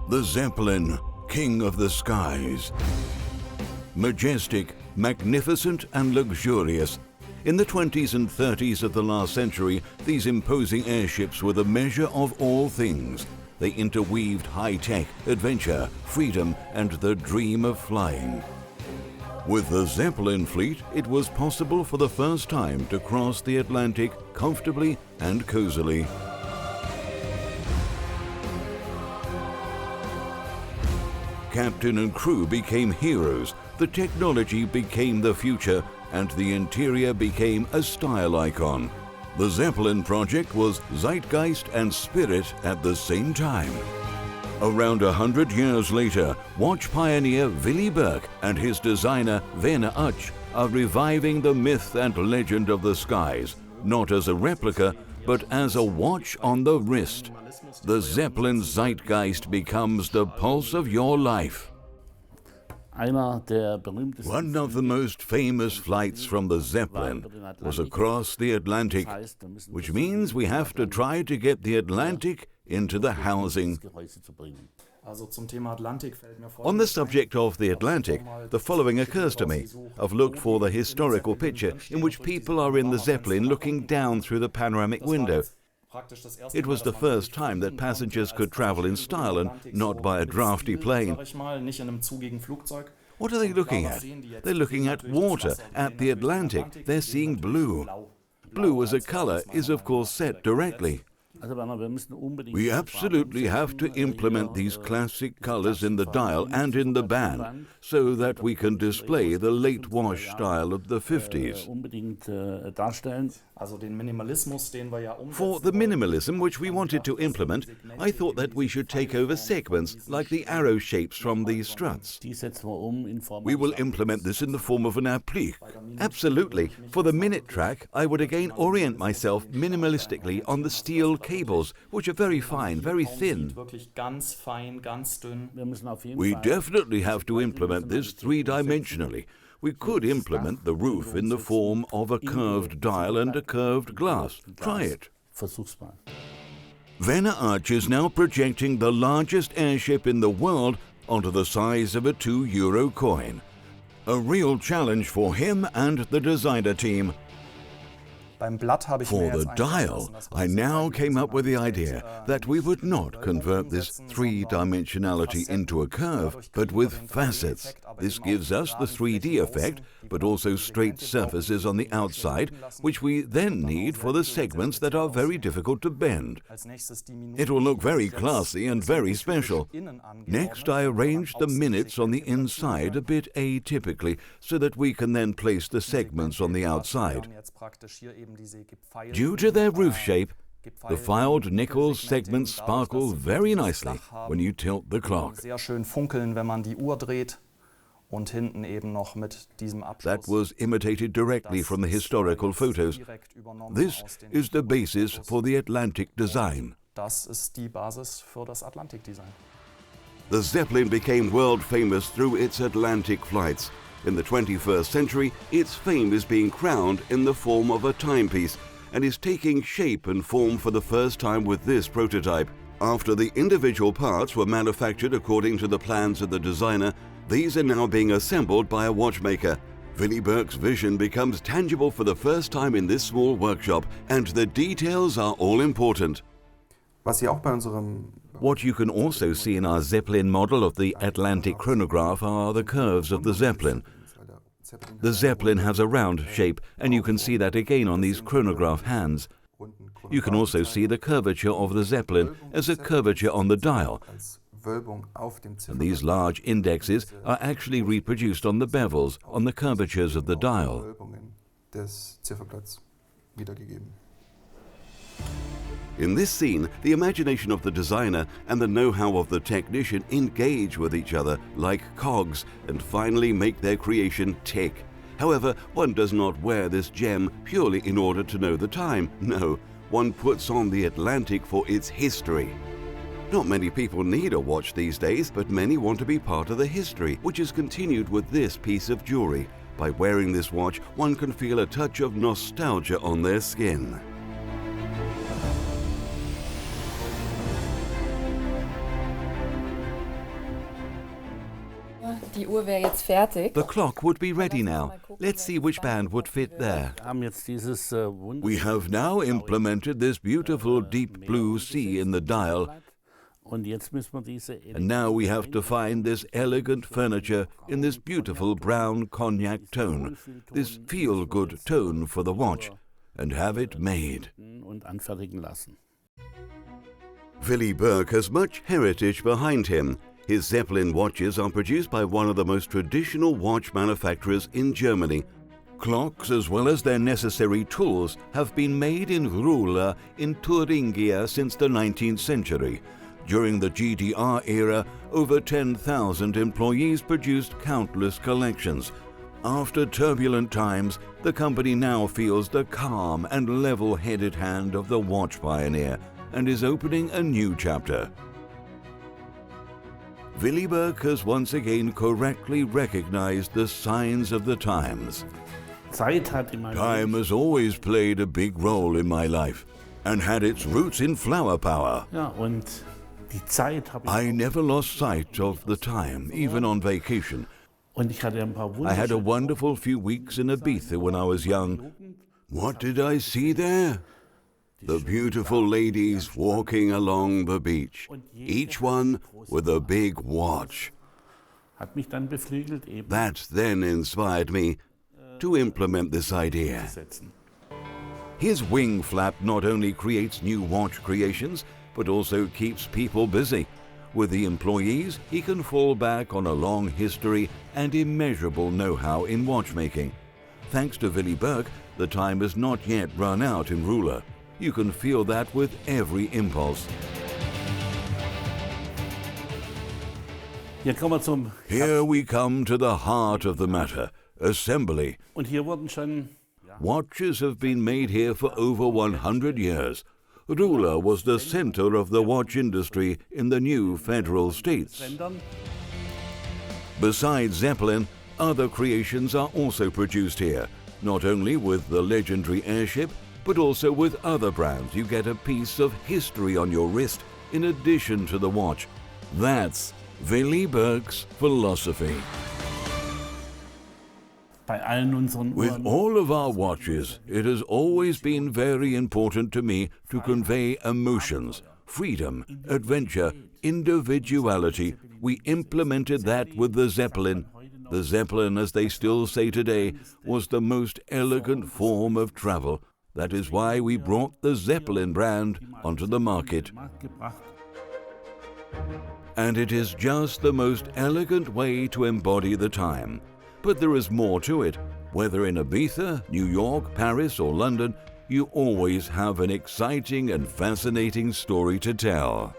The Zeppelin, king of the skies. Majestic, magnificent and luxurious. In the 20s and 30s of the last century, these imposing airships were the measure of all things. They interweaved high-tech, adventure, freedom and the dream of flying. With the Zeppelin fleet, it was possible for the first time to cross the Atlantic comfortably and cozily. Captain and crew became heroes, the technology became the future, and the interior became a style icon. The Zeppelin project was zeitgeist and spirit at the same time. Around 100 years later, watch pioneer Willy Berg and his designer Werner Uch are reviving the myth and legend of the skies, not as a replica, but as a watch on the wrist. The Zeppelin zeitgeist becomes the pulse of your life. One of the most famous flights from the Zeppelin was across the Atlantic, which means we have to try to get the Atlantic into the housing. On the subject of the Atlantic, the following occurs to me. I've looked for the historical picture in which people are in the Zeppelin looking down through the panoramic window. It was the first time that passengers could travel in style and not by a drafty plane. What are they looking at? They're looking at water, at the Atlantic. They're seeing blue. Blue as a color is of course set directly. We absolutely have to implement these classic colors in the dial and in the band so that we can display the late wash style of the 50s. For the minimalism which we wanted to implement, I thought that we should take over segments like the arrow shapes from these struts. We will implement this in the form of an applique. Absolutely. For the minute track, I would again orient myself minimalistically on the steel cables, which are very fine, very thin. We definitely have to implement this three-dimensionally. We could implement the roof in the form of a curved dial and a curved glass. Try it. Werner Uch is now projecting the largest airship in the world onto the size of a €2 coin. A real challenge for him and the designer team. For the dial, I now came up with the idea that we would not convert this three-dimensionality into a curve, but with facets. This gives us the 3D effect, but also straight surfaces on the outside, which we then need for the segments that are very difficult to bend. It will look very classy and very special. Next, I arranged the minutes on the inside a bit atypically, so that we can then place the segments on the outside. Due to their roof shape, the filed nickel segments sparkle very nicely when you tilt the clock. That was imitated directly from the historical photos. This is the basis for the Atlantic design. The Zeppelin became world famous through its Atlantic flights. In the 21st century, its fame is being crowned in the form of a timepiece and is taking shape and form for the first time with this prototype. After the individual parts were manufactured according to the plans of the designer, these are now being assembled by a watchmaker. Willy Berg's vision becomes tangible for the first time in this small workshop, and the details are all important. What you can also see in our Zeppelin model of the Atlantic chronograph are the curves of the Zeppelin. The Zeppelin has a round shape, and you can see that again on these chronograph hands. You can also see the curvature of the Zeppelin as a curvature on the dial. And these large indexes are actually reproduced on the bevels, on the curvatures of the dial. In this scene, the imagination of the designer and the know-how of the technician engage with each other like cogs and finally make their creation tick. However, one does not wear this gem purely in order to know the time. No, one puts on the Atlantic for its history. Not many people need a watch these days, but many want to be part of the history, which is continued with this piece of jewelry. By wearing this watch, one can feel a touch of nostalgia on their skin. Die Uhr wäre jetzt fertig. The clock would be ready now. Let's see which band would fit there. We have now implemented this beautiful deep blue sea in the dial, and now we have to find this elegant furniture in this beautiful brown cognac tone, this feel-good tone for the watch, and have it made. Willy Burke has much heritage behind him. His Zeppelin watches are produced by one of the most traditional watch manufacturers in Germany. Clocks, as well as their necessary tools, have been made in Ruhla in Thuringia since the 19th century. During the GDR era, over 10,000 employees produced countless collections. After turbulent times, the company now feels the calm and level-headed hand of the watch pioneer and is opening a new chapter. Willy Burke has once again correctly recognized the signs of the times. Time has always played a big role in my life and had its roots in flower power. I never lost sight of the time, even on vacation. I had a wonderful few weeks in Ibiza when I was young. What did I see there? The beautiful ladies walking along the beach, each one with a big watch. That then inspired me to implement this idea. His wing flap not only creates new watch creations, but also keeps people busy. With the employees, he can fall back on a long history and immeasurable know-how in watchmaking. Thanks to Willy Burke, the time has not yet run out in Ruhla. You can feel that with every impulse. Here we come to the heart of the matter, assembly. Watches have been made here for over 100 years. Ruhla was the center of the watch industry in the new federal states. Besides Zeppelin, other creations are also produced here, not only with the legendary airship, but also with other brands. You get a piece of history on your wrist in addition to the watch. That's Willy Burke's philosophy. With all of our watches, it has always been very important to me to convey emotions, freedom, adventure, individuality. We implemented that with the Zeppelin. The Zeppelin, as they still say today, was the most elegant form of travel. That is why we brought the Zeppelin brand onto the market. And it is just the most elegant way to embody the time. But there is more to it. Whether in Ibiza, New York, Paris, or London, you always have an exciting and fascinating story to tell.